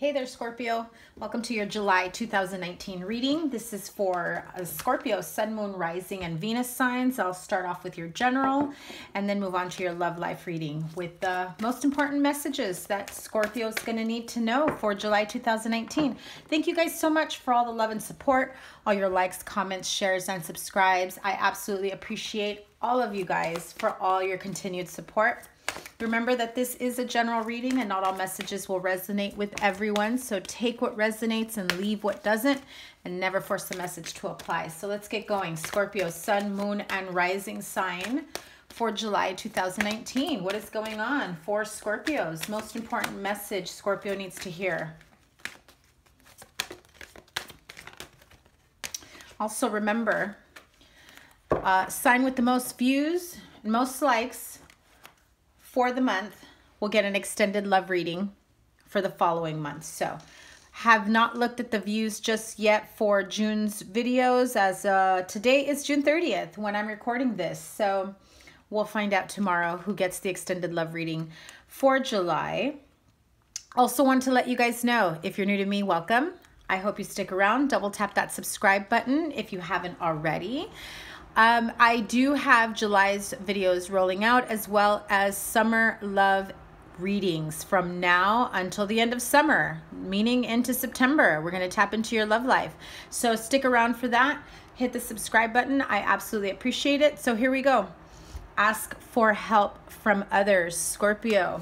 Hey there, Scorpio. Welcome to your July 2019 reading. This is for Scorpio, Sun, Moon, Rising, and Venus signs. I'll start off with your general and then move on to your love life reading with the most important messages that Scorpio is going to need to know for July 2019. Thank you guys so much for all the love and support, all your likes, comments, shares, and subscribes. I absolutely appreciate all of you guys for all your continued support. Remember that this is a general reading and not all messages will resonate with everyone. So take what resonates and leave what doesn't, and never force the message to apply. So let's get going. Scorpio, Sun, Moon, and Rising sign for July 2019. What is going on for Scorpios? Most important message Scorpio needs to hear. Also remember, sign with the most views, most likes for the month will get an extended love reading for the following month. So have not looked at the views just yet for June's videos, as today is June 30th when I'm recording this. So we'll find out tomorrow who gets the extended love reading for July. Also want to let you guys know, if you're new to me, welcome. I hope you stick around. Double tap that subscribe button if you haven't already. I do have July's videos rolling out, as well as summer love readings from now until the end of summer, meaning into September. We're going to tap into your love life. So stick around for that. Hit the subscribe button. I absolutely appreciate it. So here we go. Ask for help from others. Scorpio,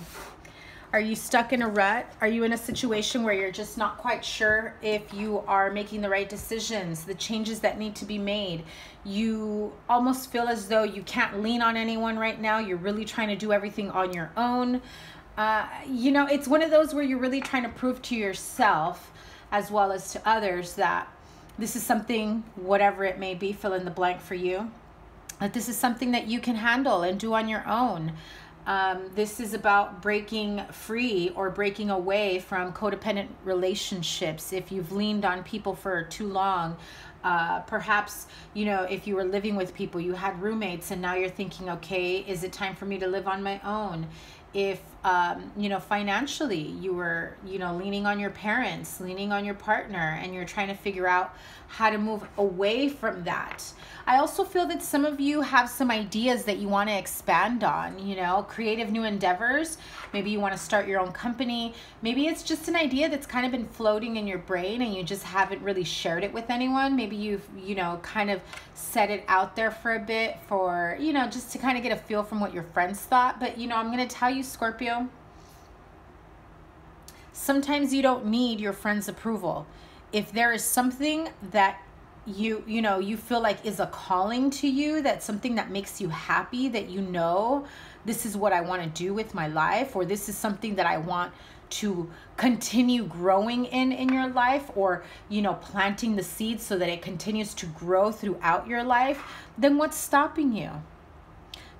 are you stuck in a rut? Are you in a situation where you're just not quite sure if you are making the right decisions, the changes that need to be made? You almost feel as though you can't lean on anyone right now. You're really trying to do everything on your own. You know, it's one of those where you're really trying to prove to yourself as well as to others that this is something, whatever it may be, fill in the blank for you, that this is something that you can handle and do on your own. This is about breaking free or breaking away from codependent relationships. If you've leaned on people for too long, perhaps, you know, if you were living with people, you had roommates, and now you're thinking, okay, is it time for me to live on my own? If, you know, financially you were, you know, leaning on your parents, leaning on your partner, and you're trying to figure out how to move away from that. I also feel that some of you have some ideas that you want to expand on, you know, creative new endeavors. Maybe you want to start your own company. Maybe it's just an idea that's kind of been floating in your brain and you just haven't really shared it with anyone. Maybe you've, you know, kind of set it out there for a bit for, you know, just to kind of get a feel from what your friends thought. But, you know, I'm going to tell you, Scorpio, sometimes you don't need your friends' approval. If there is something that you know, you feel like is a calling to you, that's something that makes you happy, that you know, this is what I want to do with my life, or this is something that I want to continue growing in your life, or, you know, planting the seeds so that it continues to grow throughout your life, then what's stopping you?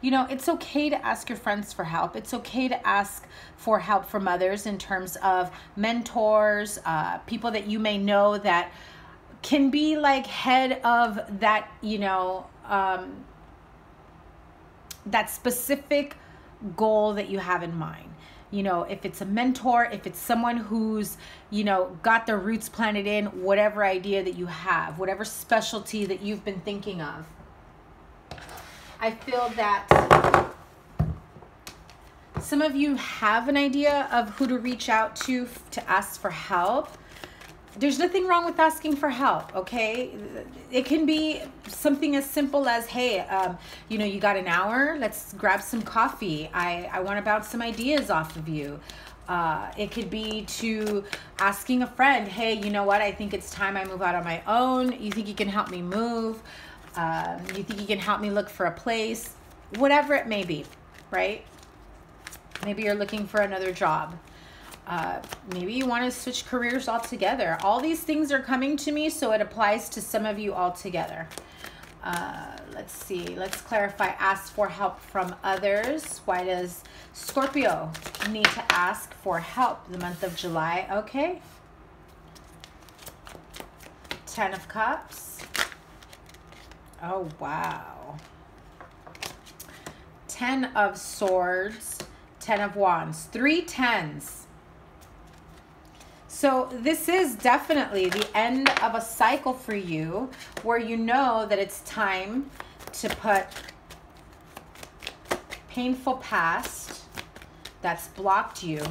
You know, it's okay to ask your friends for help. It's okay to ask for help from others in terms of mentors, people that you may know that can be like head of that, you know, that specific goal that you have in mind. You know, if it's a mentor, if it's someone who's, you know, got their roots planted in whatever idea that you have, whatever specialty that you've been thinking of. I feel that some of you have an idea of who to reach out to ask for help. There's nothing wrong with asking for help, okay? It can be something as simple as, hey, you know, you got an hour? Let's grab some coffee. I want to bounce some ideas off of you. It could be to asking a friend, hey, you know what? I think it's time I move out on my own. You think you can help me move? You think you can help me look for a place? Whatever it may be, right? Maybe you're looking for another job. Maybe you want to switch careers altogether. All these things are coming to me, so it applies to some of you altogether. Let's see. Let's clarify. Ask for help from others. Why does Scorpio need to ask for help the month of July? Okay. 10 of Cups. Oh, wow. 10 of Swords. 10 of Wands. 3 tens. So this is definitely the end of a cycle for you where you know that it's time to put painful past that's blocked you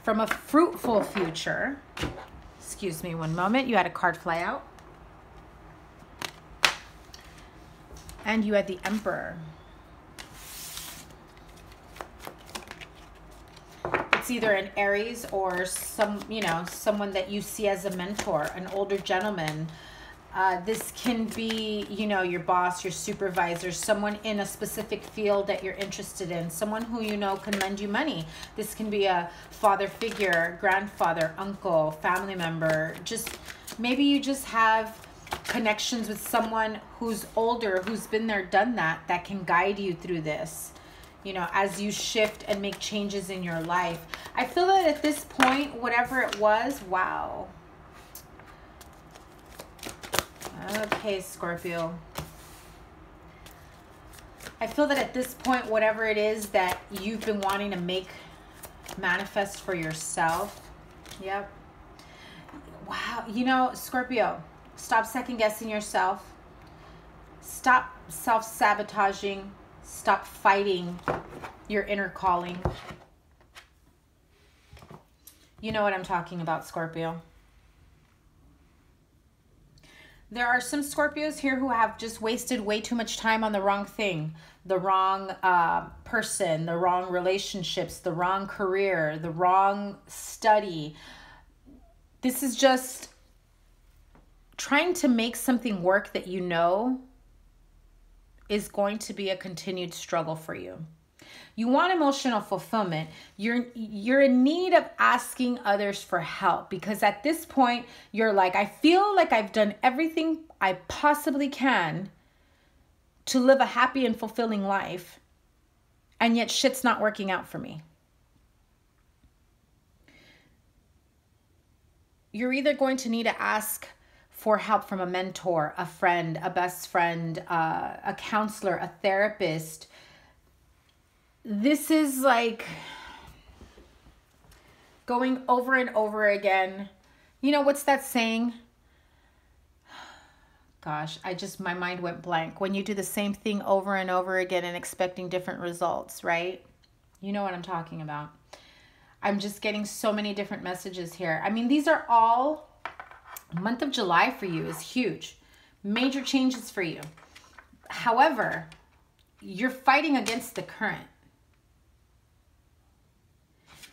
from a fruitful future. Excuse me one moment. You had a card fly out. And you had the Emperor. It's either an Aries or someone that you see as a mentor, an older gentleman. This can be, your boss, your supervisor, someone in a specific field that you're interested in, someone who can lend you money. This can be a father figure, grandfather, uncle, family member. Maybe you just have connections with someone who's older, who's been there, done that can guide you through this, as you shift and make changes in your life. I feel that at this point, whatever it was, wow. Okay, Scorpio. I feel that at this point, whatever it is that you've been wanting to manifest for yourself. Yep. Wow. Scorpio, stop second guessing yourself. Stop self-sabotaging. Stop fighting your inner calling. You know what I'm talking about, Scorpio. There are some Scorpios here who have just wasted way too much time on the wrong thing, the wrong person, the wrong relationships, the wrong career, the wrong study. This is just trying to make something work that is going to be a continued struggle for you. You want emotional fulfillment. You're in need of asking others for help, because at this point you're like, I feel like I've done everything I possibly can to live a happy and fulfilling life, and yet shit's not working out for me. You're either going to need to ask for help from a mentor, a friend, a best friend, a counselor, a therapist. This is like going over and over again. What's that saying? Gosh, my mind went blank. When you do the same thing over and over again and expecting different results, right? You know what I'm talking about. I'm just getting so many different messages here. These are all, month of July for you is huge. Major changes for you. However, you're fighting against the current.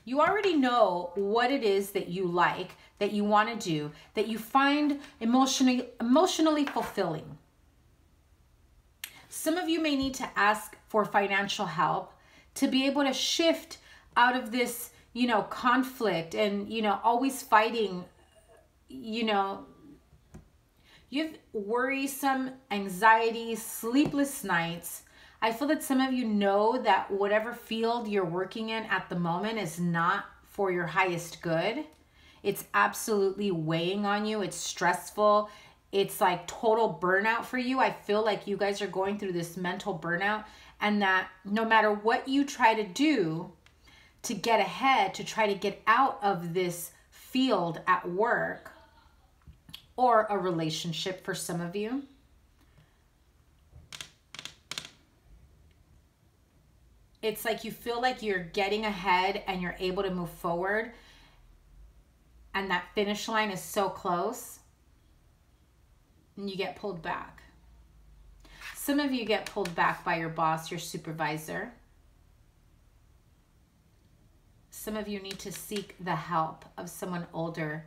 You already know what it is that you like, that you want to do, that you find emotionally fulfilling. Some of you may need to ask for financial help to be able to shift out of this, conflict and, always fighting. You have worrisome, anxiety, sleepless nights. I feel that some of you know that whatever field you're working in at the moment is not for your highest good. It's absolutely weighing on you. It's stressful. It's like total burnout for you. I feel like you guys are going through this mental burnout, and that no matter what you try to do to get ahead, to try to get out of this field at work or a relationship for some of you, it's like you feel like you're getting ahead and you're able to move forward, and that finish line is so close, and you get pulled back. Some of you get pulled back by your boss, your supervisor. Some of you need to seek the help of someone older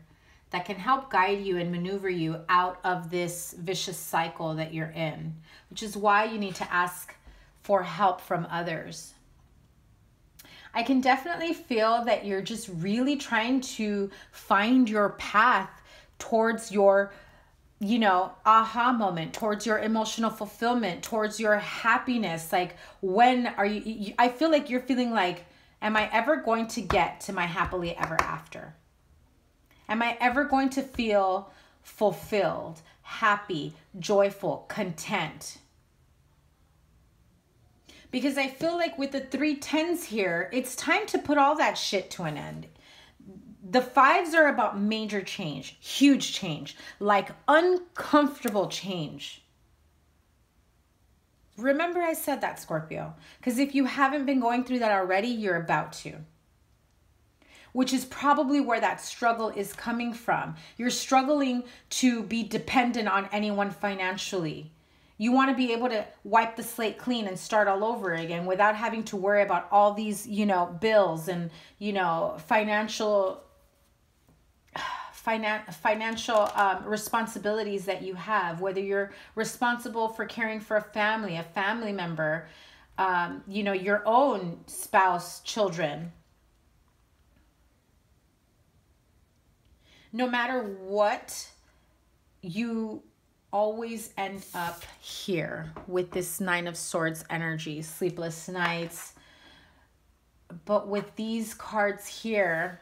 that can help guide you and maneuver you out of this vicious cycle that you're in, which is why you need to ask for help from others. I can definitely feel that you're just really trying to find your path towards your, aha moment, towards your emotional fulfillment, towards your happiness. Like, when are you, I feel like you're feeling like, am I ever going to get to my happily ever after? Am I ever going to feel fulfilled, happy, joyful, content? Because I feel like with the 3 10s here, it's time to put all that shit to an end. The fives are about major change, huge change, like uncomfortable change. Remember I said that, Scorpio, because if you haven't been going through that already, you're about to. Which is probably where that struggle is coming from. You're struggling to be dependent on anyone financially. You want to be able to wipe the slate clean and start all over again without having to worry about all these, you know, bills and, you know, financial responsibilities that you have, whether you're responsible for caring for a family member, you know, your own spouse, children. No matter what, you always end up here with this Nine of Swords energy, sleepless nights. But with these cards here,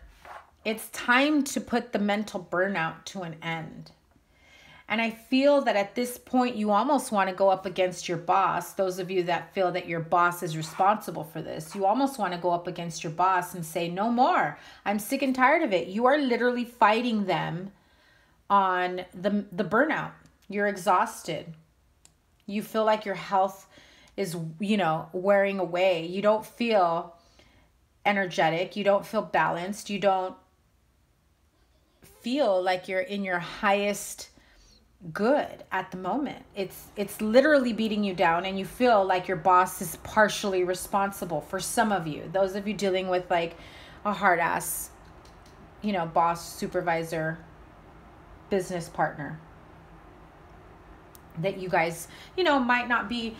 it's time to put the mental burnout to an end. And I feel that at this point, you almost want to go up against your boss. Those of you that feel that your boss is responsible for this, you almost want to go up against your boss and say, no more. I'm sick and tired of it. You are literally fighting them on the burnout. You're exhausted. You feel like your health is, you know, wearing away. You don't feel energetic. You don't feel balanced. You don't feel like you're in your highest good at the moment. It's literally beating you down, and you feel like your boss is partially responsible for some of you. Those of you dealing with like a hard ass, you know, boss, supervisor, business partner, that you guys, you know, might not be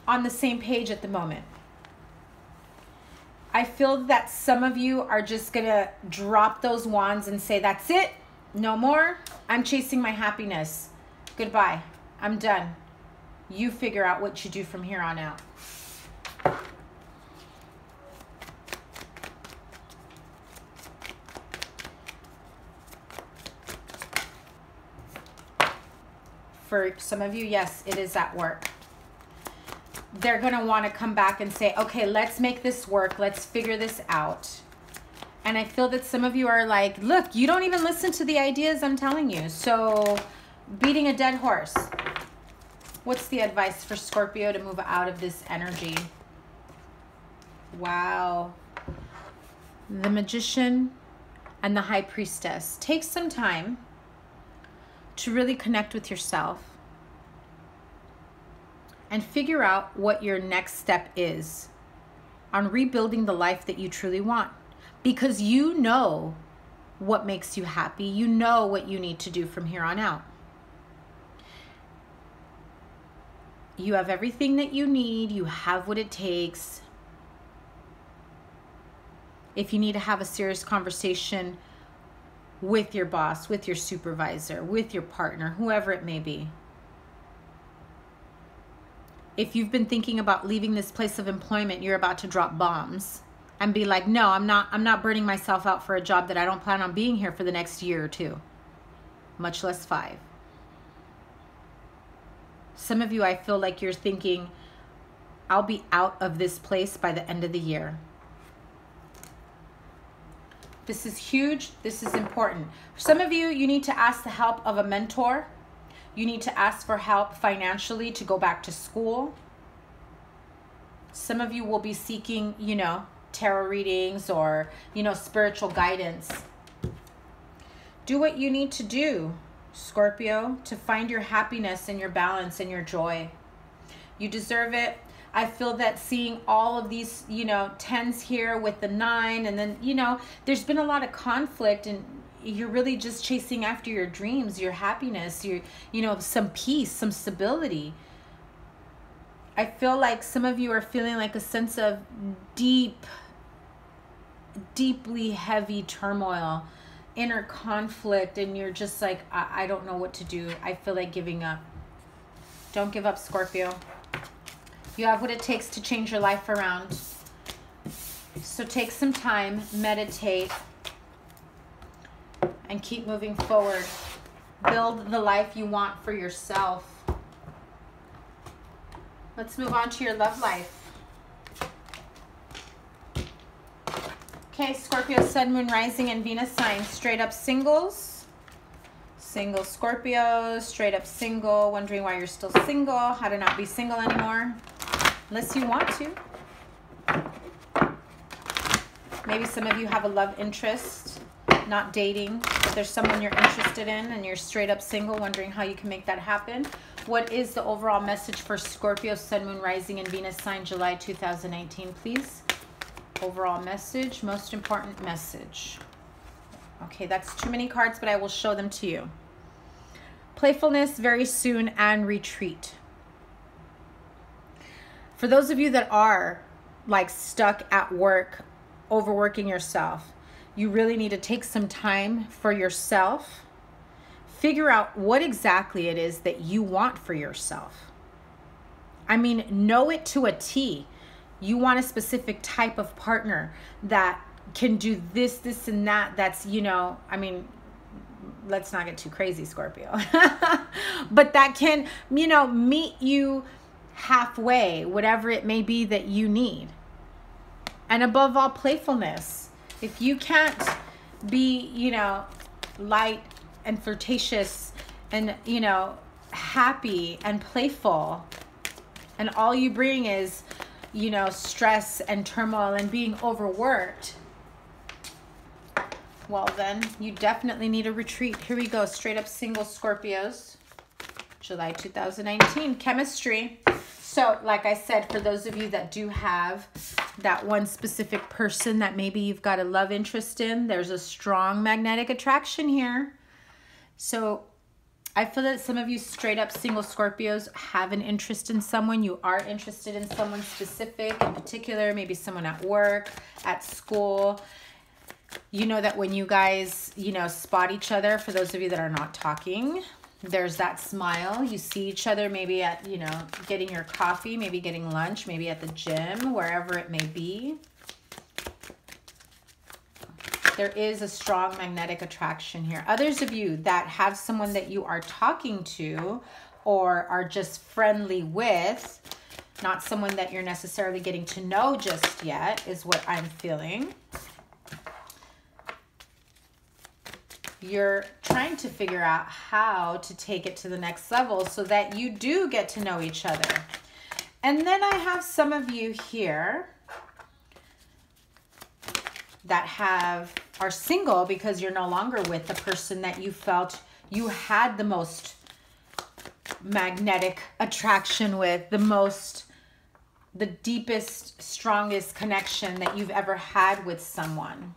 on the same page at the moment. I feel that some of you are just going to drop those wands and say, that's it. No more. I'm chasing my happiness. Goodbye. I'm done. You figure out what you do from here on out. For some of you, yes, it is at work. They're going to want to come back and say, okay, let's make this work. Let's figure this out. And I feel that some of you are like, look, you don't even listen to the ideas I'm telling you. So beating a dead horse. What's the advice for Scorpio to move out of this energy? Wow. The Magician and the High Priestess. Take some time to really connect with yourself and figure out what your next step is on rebuilding the life that you truly want. Because you know what makes you happy. You know what you need to do from here on out. You have everything that you need. You have what it takes. If you need to have a serious conversation with your boss, with your supervisor, with your partner, whoever it may be. If you've been thinking about leaving this place of employment, you're about to drop bombs and be like, no, I'm not burning myself out for a job that I don't plan on being here for the next year or two, much less 5. Some of you, I feel like you're thinking, I'll be out of this place by the end of the year. This is huge. This is important. For some of you, you need to ask the help of a mentor. You need to ask for help financially to go back to school. Some of you will be seeking, you know, tarot readings or, you know, spiritual guidance. Do what you need to do, Scorpio, to find your happiness and your balance and your joy. You deserve it. I feel that seeing all of these, you know, 10s here with the 9, and then, you know, there's been a lot of conflict, and you're really just chasing after your dreams, your happiness, you know, some peace, some stability. I feel like some of you are feeling like a sense of deeply heavy turmoil, inner conflict, and you're just like, I don't know what to do. I feel like giving up. Don't give up, Scorpio. You have what it takes to change your life around. So take some time, meditate, and keep moving forward. Build the life you want for yourself. Let's move on to your love life. Okay. Okay, Scorpio, Sun, Moon, Rising, and Venus signs. Straight up singles. Single Scorpio, straight up single. Wondering why you're still single. How to not be single anymore. Unless you want to. Maybe some of you have a love interest, not dating, but there's someone you're interested in and you're straight up single, wondering how you can make that happen. What is the overall message for Scorpio, Sun, Moon, Rising, and Venus sign, July 2019, please? Overall message, most important message. Okay, that's too many cards, but I will show them to you. Playfulness very soon and retreat. For those of you that are like stuck at work, overworking yourself, you really need to take some time for yourself. Figure out what exactly it is that you want for yourself. I mean, know it to a T. You want a specific type of partner that can do this, this, and that. That's, you know, I mean, let's not get too crazy, Scorpio. But that can, you know, meet you halfway, whatever it may be that you need. And above all, playfulness. If you can't be, you know, light and flirtatious and, you know, happy and playful, and all you bring is, you know, stress and turmoil and being overworked, well then, you definitely need a retreat. Here we go, straight up single Scorpios, July 2019, chemistry. So, like I said, for those of you that do have that one specific person that maybe you've got a love interest in, there's a strong magnetic attraction here. So, I feel that some of you straight up single Scorpios have an interest in someone. You are interested in someone specific, in particular, maybe someone at work, at school. You know that when you guys, you know, spot each other, for those of you that are not talking, there's that smile. You see each other maybe at, you know, getting your coffee, maybe getting lunch, maybe at the gym, wherever it may be. There is a strong magnetic attraction here. Others of you that have someone that you are talking to or are just friendly with, not someone that you're necessarily getting to know just yet, is what I'm feeling. You're trying to figure out how to take it to the next level so that you do get to know each other. And then I have some of you here that are single because you're no longer with the person that you felt you had the most magnetic attraction with, the deepest, strongest connection that you've ever had with someone.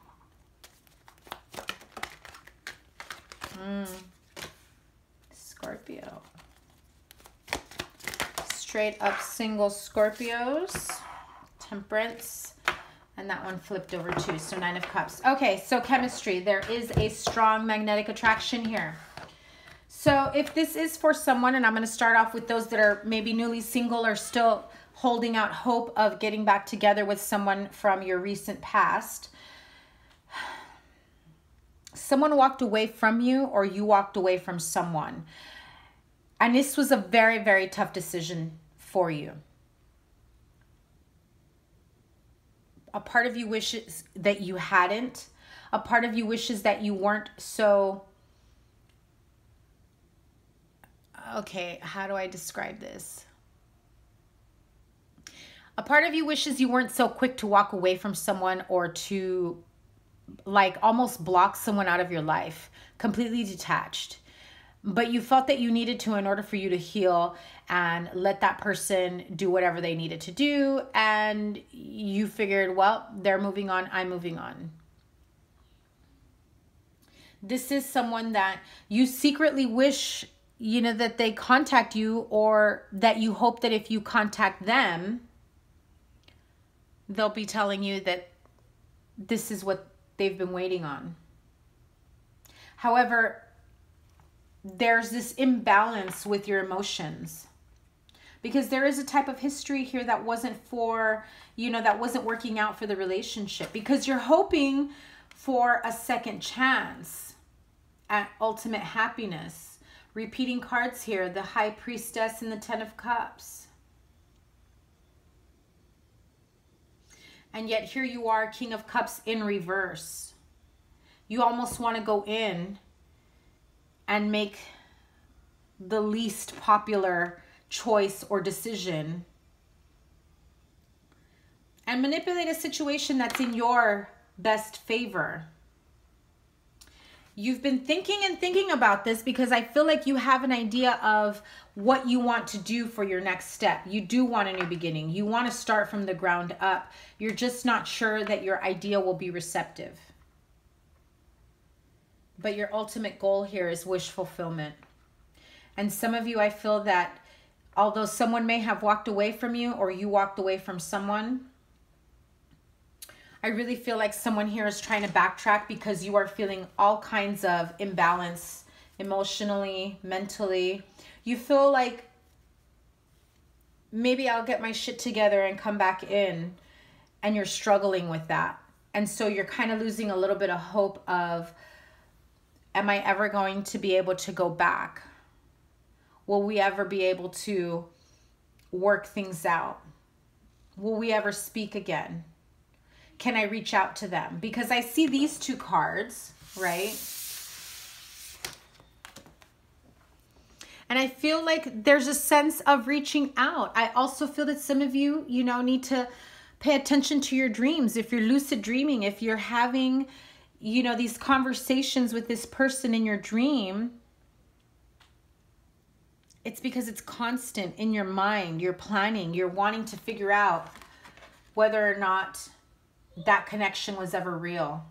Scorpio. Straight up single Scorpios, Temperance, and that one flipped over too, so 9 of Cups. Okay, so chemistry. There is a strong magnetic attraction here. So if this is for someone, and I'm going to start off with those that are maybe newly single or still holding out hope of getting back together with someone from your recent past. Someone walked away from you, or you walked away from someone. And this was a very, very tough decision for you. A part of you wishes that you hadn't. A part of you wishes that you weren't so... Okay, how do I describe this? A part of you wishes you weren't so quick to walk away from someone, or to like almost block someone out of your life, completely detached. But you felt that you needed to in order for you to heal and let that person do whatever they needed to do. And you figured, well, they're moving on, I'm moving on. This is someone that you secretly wish, you know, that they contact you, or that you hope that if you contact them, they'll be telling you that this is what they've been waiting on. However, there's this imbalance with your emotions, because there is a type of history here that wasn't for, you know, that wasn't working out for the relationship, because you're hoping for a second chance at ultimate happiness. Repeating cards here, the High Priestess and the 10 of Cups. And yet here you are, King of Cups in reverse. You almost want to go in and make the least popular choice or decision and manipulate a situation that's in your best favor. You've been thinking and thinking about this because I feel like you have an idea of what you want to do for your next step. You do want a new beginning. You want to start from the ground up. You're just not sure that your idea will be receptive. But your ultimate goal here is wish fulfillment. And some of you, I feel that although someone may have walked away from you or you walked away from someone, I really feel like someone here is trying to backtrack because you are feeling all kinds of imbalance emotionally, mentally. You feel like maybe I'll get my shit together and come back in, and you're struggling with that. And so you're kind of losing a little bit of hope of, am I ever going to be able to go back? Will we ever be able to work things out? Will we ever speak again? Can I reach out to them? Because I see these two cards, right? And I feel like there's a sense of reaching out. I also feel that some of you, need to pay attention to your dreams. If you're lucid dreaming, if you're having, these conversations with this person in your dream, it's because it's constant in your mind. You're planning, you're wanting to figure out whether or not that connection was ever real.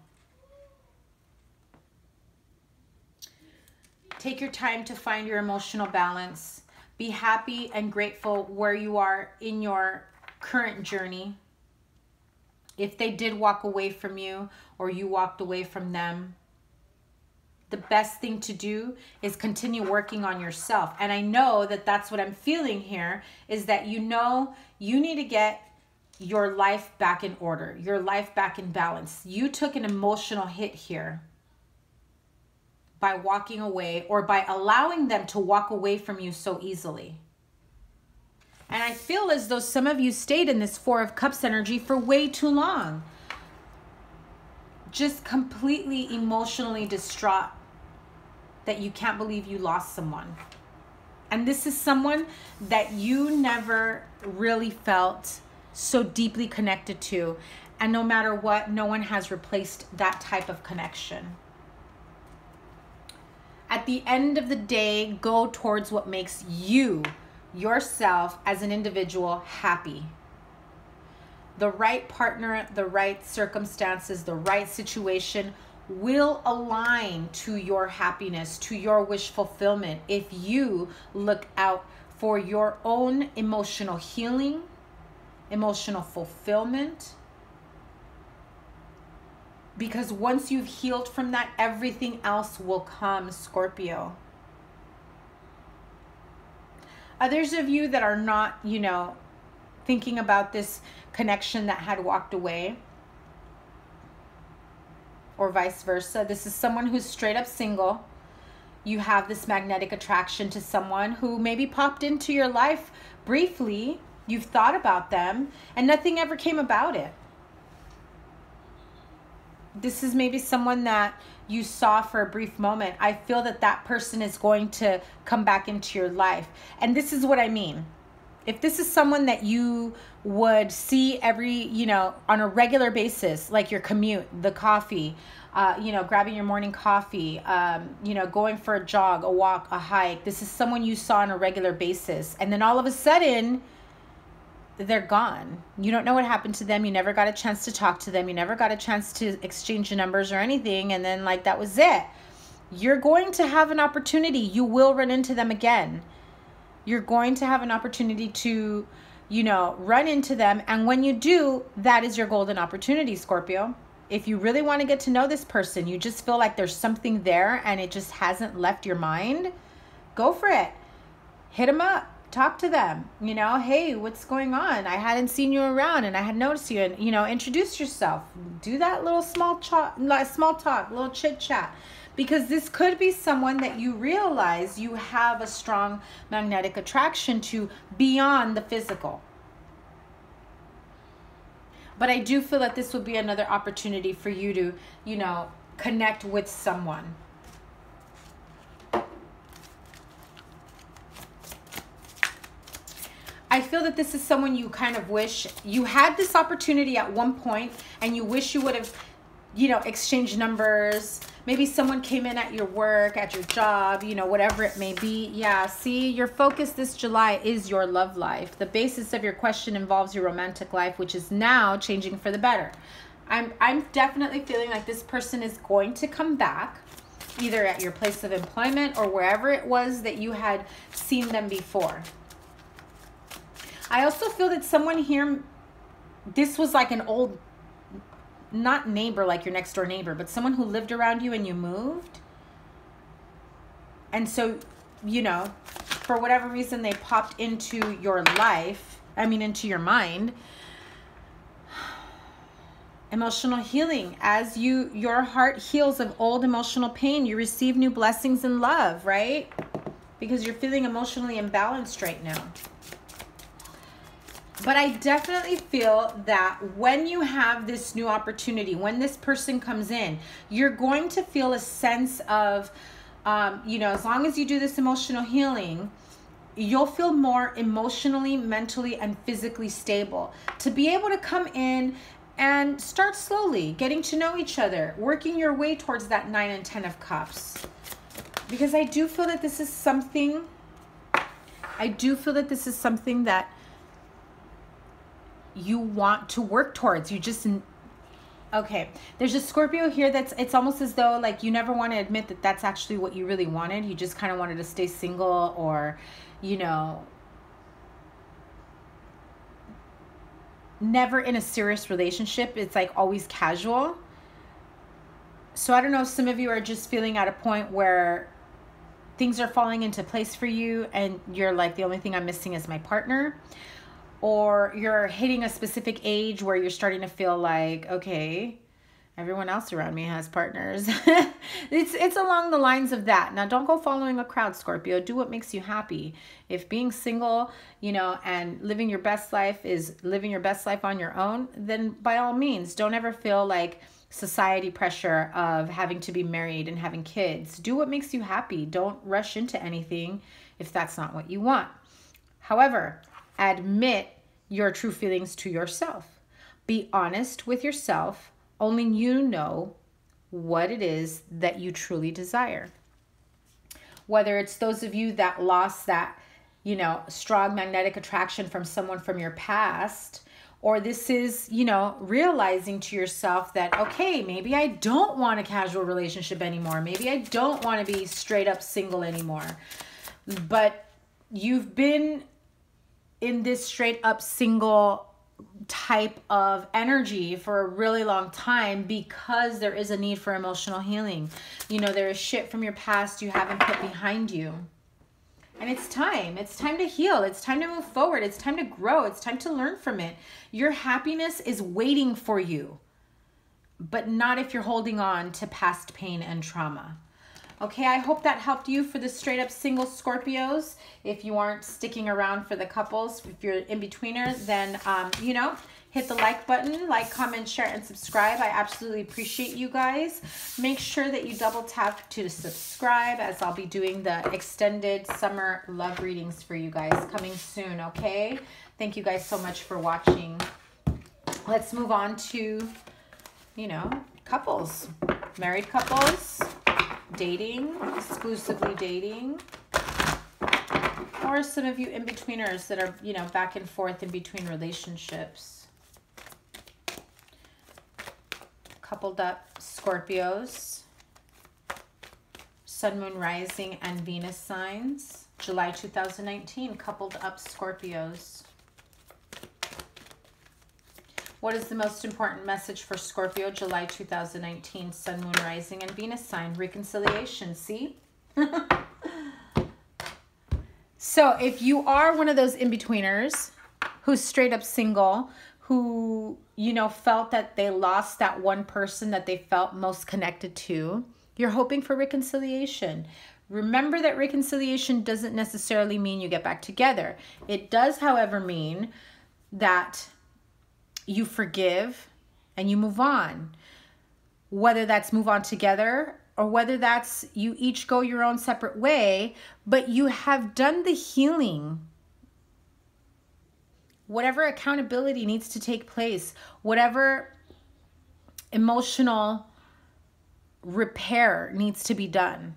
Take your time to find your emotional balance. Be happy and grateful where you are in your current journey. If they did walk away from you or you walked away from them, the best thing to do is continue working on yourself. And I know that that's what I'm feeling here, is that you need to get your life back in order, your life back in balance. You took an emotional hit here by walking away or by allowing them to walk away from you so easily. And I feel as though some of you stayed in this Four of Cups energy for way too long. Just completely emotionally distraught that you can't believe you lost someone. And this is someone that you never really felt so deeply connected to, and no matter what, no one has replaced that type of connection. At the end of the day, go towards what makes you, yourself as an individual, happy. The right partner, the right circumstances, the right situation will align to your happiness, to your wish fulfillment, if you look out for your own emotional healing, emotional fulfillment. Because once you've healed from that, everything else will come, Scorpio. Others of you that are not, thinking about this connection that had walked away, or vice versa. This is someone who's straight up single. You have this magnetic attraction to someone who maybe popped into your life briefly. You've thought about them and nothing ever came about it. This is maybe someone that you saw for a brief moment. I feel that that person is going to come back into your life. And this is what I mean. If this is someone that you would see every, on a regular basis, like your commute, the coffee, grabbing your morning coffee, going for a jog, a walk, a hike. This is someone you saw on a regular basis. And then all of a sudden, they're gone. You don't know what happened to them. You never got a chance to talk to them. You never got a chance to exchange numbers or anything. And then that was it. You're going to have an opportunity. You will run into them again. You're going to have an opportunity to, run into them. And when you do, that is your golden opportunity, Scorpio. If you really want to get to know this person, you just feel like there's something there and it just hasn't left your mind, go for it. Hit them up. Talk to them, hey, what's going on? I hadn't seen you around and I had noticed you, and, introduce yourself. Do that little small talk, little chit chat, because this could be someone that you realize you have a strong magnetic attraction to beyond the physical. But I do feel that this will be another opportunity for you to, you know, connect with someone. I feel that this is someone you kind of wish you had this opportunity at one point, and you wish you would have, you know, exchanged numbers. Maybe someone came in at your work, at your job, you know, whatever it may be. Yeah, see, your focus this July is your love life. The basis of your question involves your romantic life, which is now changing for the better. I'm definitely feeling like this person is going to come back, either at your place of employment or wherever it was that you had seen them before. I also feel that someone here, this was like an old, not neighbor like your next door neighbor, but someone who lived around you and you moved. And so, you know, for whatever reason, they popped into your life, into your mind. Emotional healing. As your heart heals of old emotional pain, you receive new blessings and love, right? Because you're feeling emotionally imbalanced right now. But I definitely feel that when you have this new opportunity, when this person comes in, you're going to feel a sense of, you know, as long as you do this emotional healing, you'll feel more emotionally, mentally, and physically stable to be able to come in and start slowly getting to know each other, working your way towards that 9 and 10 of cups. Because I do feel that this is something, that you want to work towards. You just, okay, there's a Scorpio here it's almost as though like you never want to admit that that's actually what you really wanted. You just kind of wanted to stay single, or, you know, never in a serious relationship. It's like always casual. So I don't know if some of you are just feeling at a point where things are falling into place for you and you're like, the only thing I'm missing is my partner. Or you're hitting a specific age where you're starting to feel like, okay, everyone else around me has partners. It's along the lines of that. Now, don't go following a crowd, Scorpio. Do what makes you happy. If being single, you know, and living your best life is living your best life on your own, then by all means, don't ever feel like society pressure of having to be married and having kids. Do what makes you happy. Don't rush into anything if that's not what you want. However, admit your true feelings to yourself. Be honest with yourself. Only you know what it is that you truly desire. Whether it's those of you that lost that, you know, strong magnetic attraction from someone from your past, or this is, you know, realizing to yourself that, okay, maybe I don't want a casual relationship anymore. Maybe I don't want to be straight up single anymore. But you've been in this straight up single type of energy for a really long time because there is a need for emotional healing. You know, there is shit from your past you haven't put behind you. And it's time. It's time to heal. It's time to move forward. It's time to grow. It's time to learn from it. Your happiness is waiting for you, but not if you're holding on to past pain and trauma. Okay, I hope that helped you for the straight up single Scorpios. If you aren't sticking around for the couples, if you're in betweener, then, you know, hit the like button, like, comment, share, and subscribe. I absolutely appreciate you guys. Make sure that you double tap to subscribe, as I'll be doing the extended summer love readings for you guys coming soon, okay? Thank you guys so much for watching. Let's move on to, you know, couples, married couples, dating, exclusively dating, or some of you in-betweeners that are, you know, back and forth in between relationships. Coupled up Scorpios, Sun, Moon, Rising, and Venus signs, July 2019, coupled up Scorpios. What is the most important message for Scorpio, July 2019, Sun, Moon, Rising, and Venus sign? Reconciliation, see? So if you are one of those in-betweeners who's straight up single, who, you know, felt that they lost that one person that they felt most connected to, you're hoping for reconciliation. Remember that reconciliation doesn't necessarily mean you get back together. It does, however, mean that you forgive and you move on. Whether that's move on together or whether that's you each go your own separate way, but you have done the healing. Whatever accountability needs to take place, whatever emotional repair needs to be done.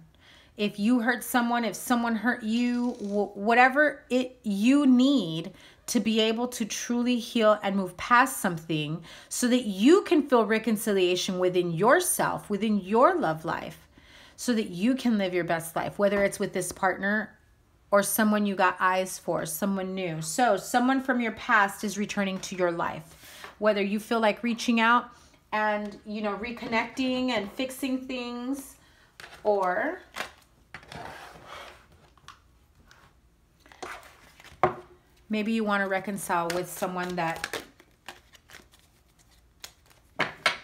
If you hurt someone, if someone hurt you, whatever you need to be able to truly heal and move past something so that you can feel reconciliation within yourself, within your love life, so that you can live your best life, whether it's with this partner or someone you got eyes for, someone new. So someone from your past is returning to your life, whether you feel like reaching out and, you know, reconnecting and fixing things, or maybe you want to reconcile with someone that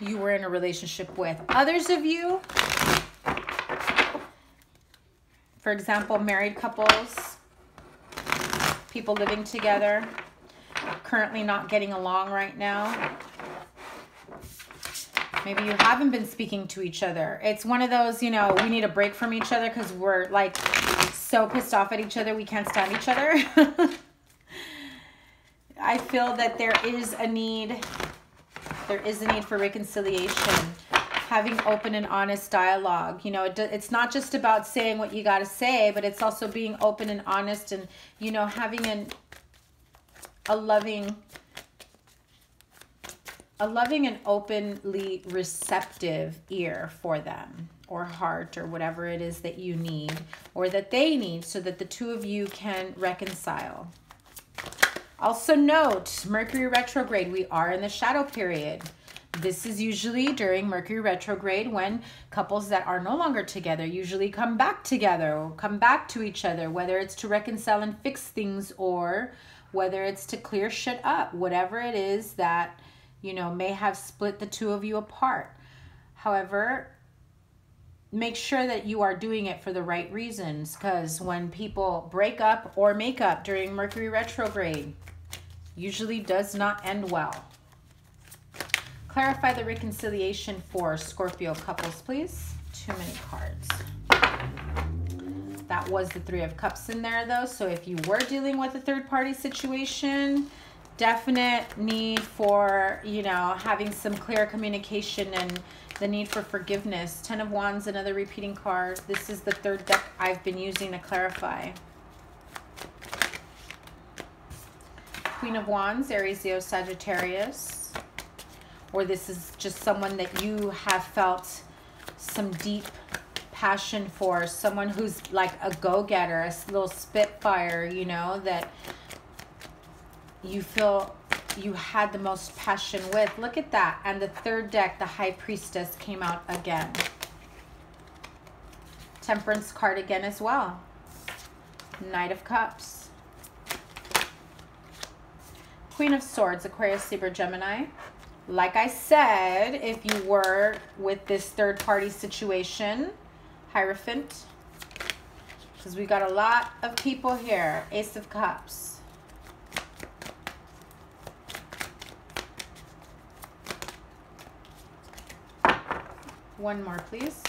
you were in a relationship with. Others of you, for example, married couples, people living together, currently not getting along right now. Maybe you haven't been speaking to each other. It's one of those, you know, we need a break from each other because we're like so pissed off at each other, we can't stand each other. I feel that there is a need for reconciliation, having open and honest dialogue. You know, it's not just about saying what you got to say, but it's also being open and honest and, you know, having a loving and openly receptive ear for them, or heart, or whatever it is that you need or that they need, so that the two of you can reconcile. Also note, Mercury retrograde, we are in the shadow period. This is usually during Mercury retrograde when couples that are no longer together usually come back together or come back to each other, whether it's to reconcile and fix things or whether it's to clear shit up, whatever it is that, you know, may have split the two of you apart. However, make sure that you are doing it for the right reasons, because when people break up or make up during Mercury retrograde, usually does not end well. Clarify the reconciliation for Scorpio couples, please. Too many cards. That was the Three of Cups in there, though. So if you were dealing with a third-party situation, definite need for, you know, having some clear communication and the need for forgiveness. Ten of Wands, another repeating card. This is the third deck I've been using to clarify. Queen of Wands, Aries, Leo, Sagittarius. Or this is just someone that you have felt some deep passion for. Someone who's like a go-getter, a little spitfire, you know, that you feel you had the most passion with. Look at that. And the third deck, the High Priestess, came out again. Temperance card again as well. Knight of Cups. Queen of Swords, Aquarius, Libra, Gemini. Like I said, if you were with this third-party situation, Hierophant, because we got a lot of people here. Ace of Cups. One more, please.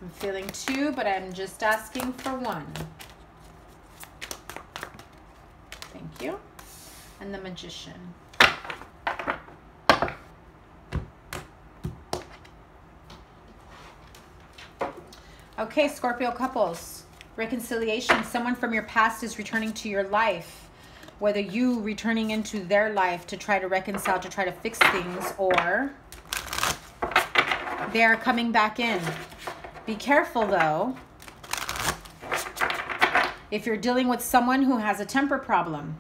I'm feeling two, but I'm just asking for one. Thank you. And the Magician. Okay, Scorpio couples. Reconciliation. Someone from your past is returning to your life. Whether you returning into their life to try to reconcile, to try to fix things, or they're coming back in. Be careful though. If you're dealing with someone who has a temper problem,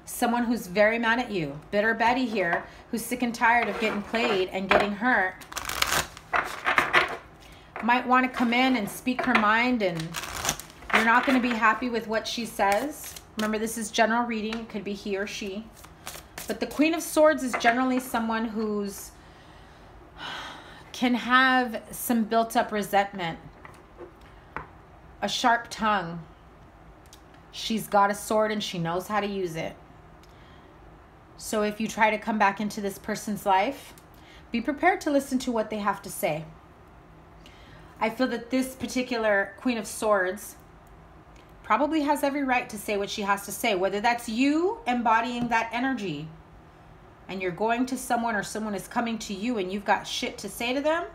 someone who's very mad at you, bitter Betty here, who's sick and tired of getting played and getting hurt, might want to come in and speak her mind, and you're not going to be happy with what she says. Remember, this is general reading. It could be he or she. But the Queen of Swords is generally someone who's can have some built-up resentment, a sharp tongue. She's got a sword and she knows how to use it. So if you try to come back into this person's life, be prepared to listen to what they have to say. I feel that this particular Queen of Swords probably has every right to say what she has to say, whether that's you embodying that energy and you're going to someone or someone is coming to you and you've got shit to say to them.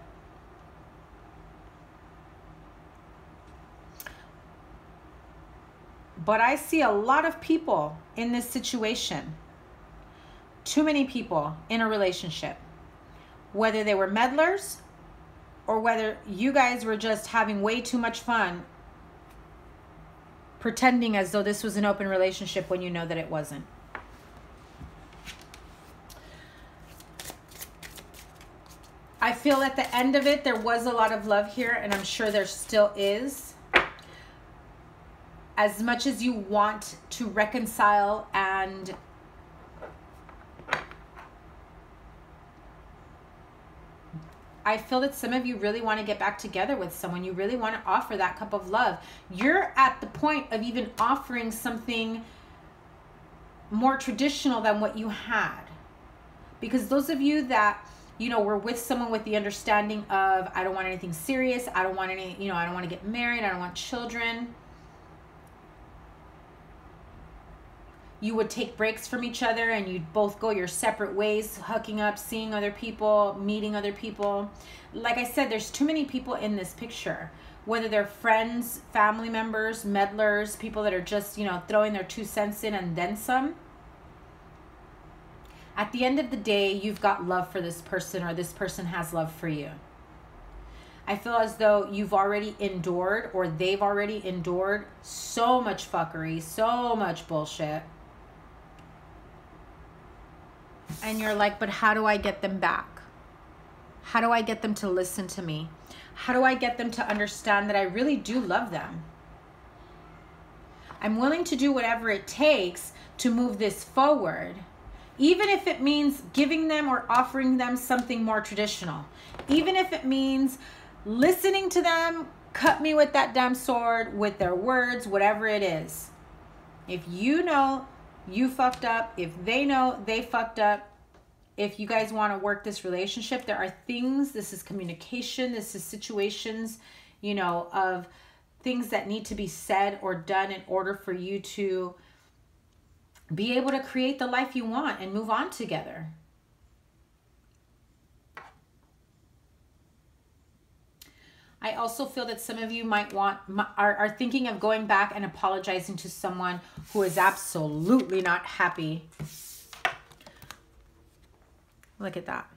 But I see a lot of people in this situation, too many people in a relationship, whether they were meddlers or whether you guys were just having way too much fun pretending as though this was an open relationship when you know that it wasn't. I feel at the end of it, there was a lot of love here, and I'm sure there still is. As much as you want to reconcile and I feel that some of you really want to get back together with someone. You really want to offer that cup of love. You're at the point of even offering something more traditional than what you had. Because those of you that, you know, were with someone with the understanding of, I don't want anything serious. I don't want any, you know, I don't want to get married. I don't want children. You would take breaks from each other and you'd both go your separate ways, hooking up, seeing other people, meeting other people. Like I said, there's too many people in this picture, whether they're friends, family members, meddlers, people that are just, you know, throwing their 2 cents in and then some. At the end of the day, you've got love for this person or this person has love for you. I feel as though you've already endured or they've already endured so much fuckery, so much bullshit. And you're like, but how do I get them back? How do I get them to listen to me? How do I get them to understand that I really do love them? I'm willing to do whatever it takes to move this forward, even if it means giving them or offering them something more traditional. Even if it means listening to them cut me with that damn sword, with their words, whatever it is. If you know you fucked up, if they know they fucked up, if you guys want to work this relationship, there are things, this is communication, this is situations, you know, of things that need to be said or done in order for you to be able to create the life you want and move on together. I also feel that some of you might are thinking of going back and apologizing to someone who is absolutely not happy. Look at that.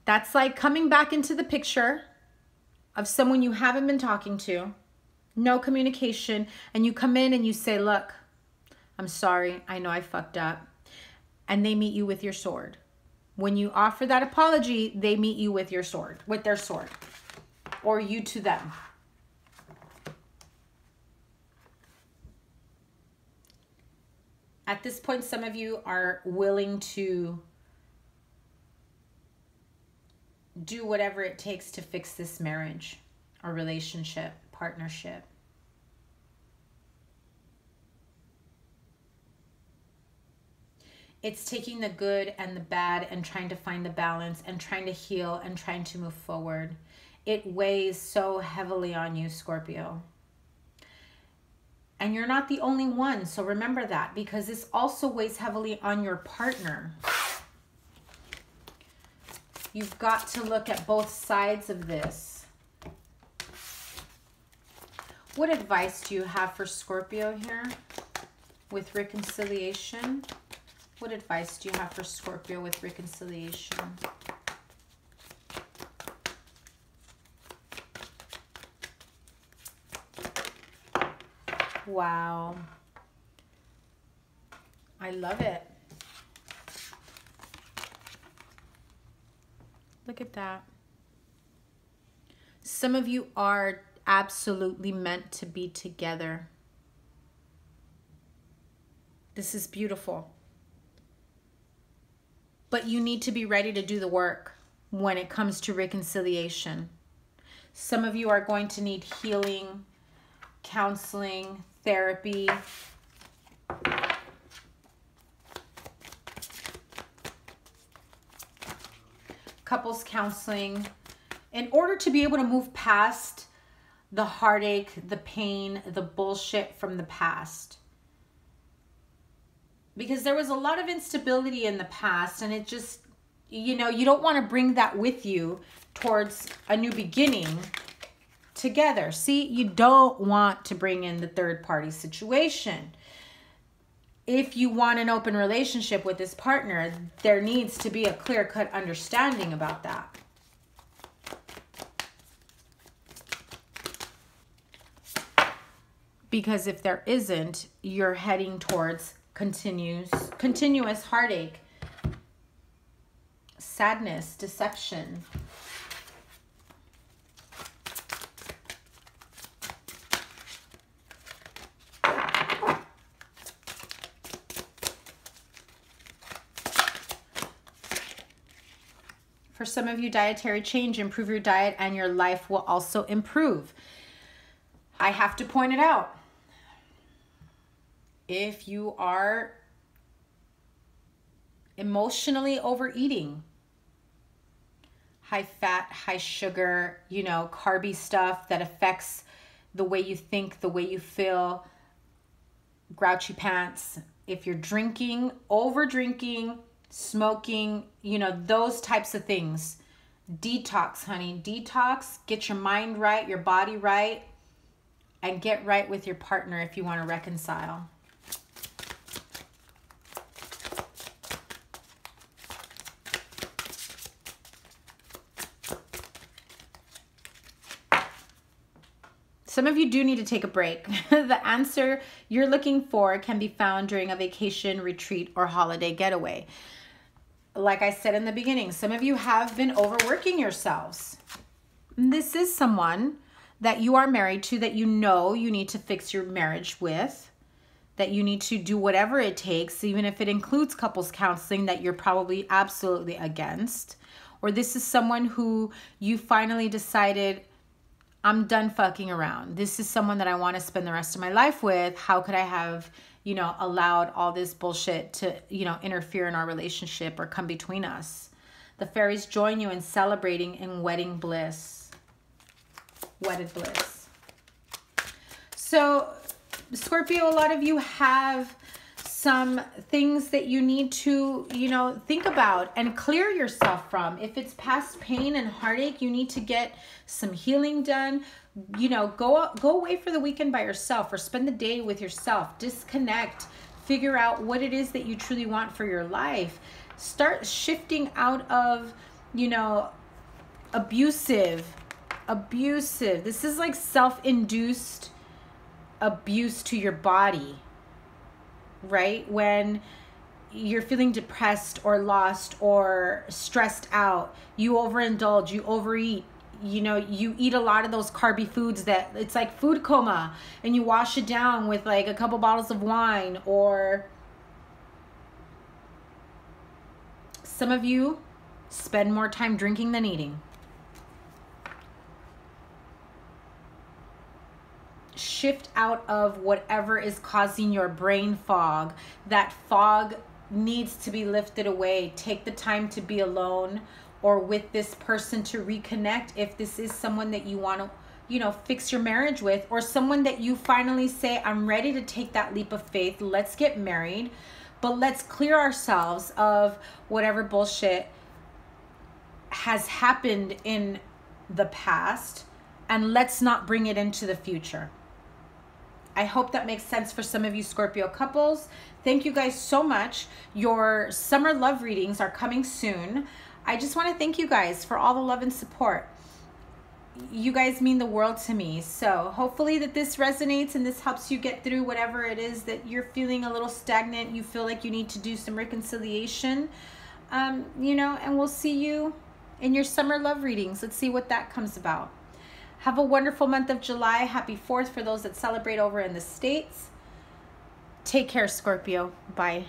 That's like coming back into the picture of someone you haven't been talking to, no communication, and you come in and you say, look, I'm sorry, I know I fucked up. And they meet you with your sword. When you offer that apology, they meet you with your sword, with their sword. Or you to them. At this point, some of you are willing to do whatever it takes to fix this marriage or relationship, partnership. It's taking the good and the bad and trying to find the balance and trying to heal and trying to move forward. It weighs so heavily on you, Scorpio. And you're not the only one, so remember that, because this also weighs heavily on your partner. You've got to look at both sides of this. What advice do you have for Scorpio here with reconciliation? What advice do you have for Scorpio with reconciliation? Wow. I love it. Look at that. Some of you are absolutely meant to be together. This is beautiful. But you need to be ready to do the work when it comes to reconciliation. Some of you are going to need healing, counseling, therapy. couples counseling in order to be able to move past the heartache, the pain, the bullshit from the past. Because there was a lot of instability in the past, and it just, you know, you don't want to bring that with you towards a new beginning together. See, you don't want to bring in the third party situation. If you want an open relationship with this partner, there needs to be a clear-cut understanding about that. Because if there isn't, you're heading towards continuous heartache, sadness, deception. For some of you, dietary change, improve your diet and your life will also improve. I have to point it out. If you are emotionally overeating, high fat, high sugar, you know, carby stuff that affects the way you think, the way you feel, grouchy pants. If you're drinking, over drinking, smoking, you know, those types of things, detox, honey, detox, get your mind right, your body right, and get right with your partner if you want to reconcile. Some of you do need to take a break. The answer you're looking for can be found during a vacation, retreat, or holiday getaway. Like I said in the beginning, some of you have been overworking yourselves. This is someone that you are married to, that you know you need to fix your marriage with, that you need to do whatever it takes, even if it includes couples counseling that you're probably absolutely against. Or this is someone who you finally decided, I'm done fucking around. This is someone that I want to spend the rest of my life with. How could I have, you know, allowed all this bullshit to, you know, interfere in our relationship or come between us? The fairies join you in celebrating in wedding bliss. Wedded bliss. So, Scorpio, a lot of you have some things that you need to, you know, think about and clear yourself from. If it's past pain and heartache, you need to get some healing done. You know, go away for the weekend by yourself or spend the day with yourself. Disconnect. Figure out what it is that you truly want for your life. Start shifting out of, you know, abusive. This is like self-induced abuse to your body. Right? When you're feeling depressed or lost or stressed out, you overindulge, you overeat, you know, you eat a lot of those carby foods that it's like food coma, and you wash it down with like a couple bottles of wine. Or some of you spend more time drinking than eating. Shift out of whatever is causing your brain fog. That fog needs to be lifted away. Take the time to be alone or with this person to reconnect if this is someone that you want to, you know, fix your marriage with, or someone that you finally say, I'm ready to take that leap of faith. Let's get married, but let's clear ourselves of whatever bullshit has happened in the past, and let's not bring it into the future. I hope that makes sense for some of you Scorpio couples. Thank you guys so much. Your summer love readings are coming soon. I just want to thank you guys for all the love and support. You guys mean the world to me. So hopefully that this resonates and this helps you get through whatever it is that you're feeling a little stagnant. You feel like you need to do some reconciliation, you know, and we'll see you in your summer love readings. Let's see what that comes about. Have a wonderful month of July. Happy 4th for those that celebrate over in the States. Take care, Scorpio. Bye.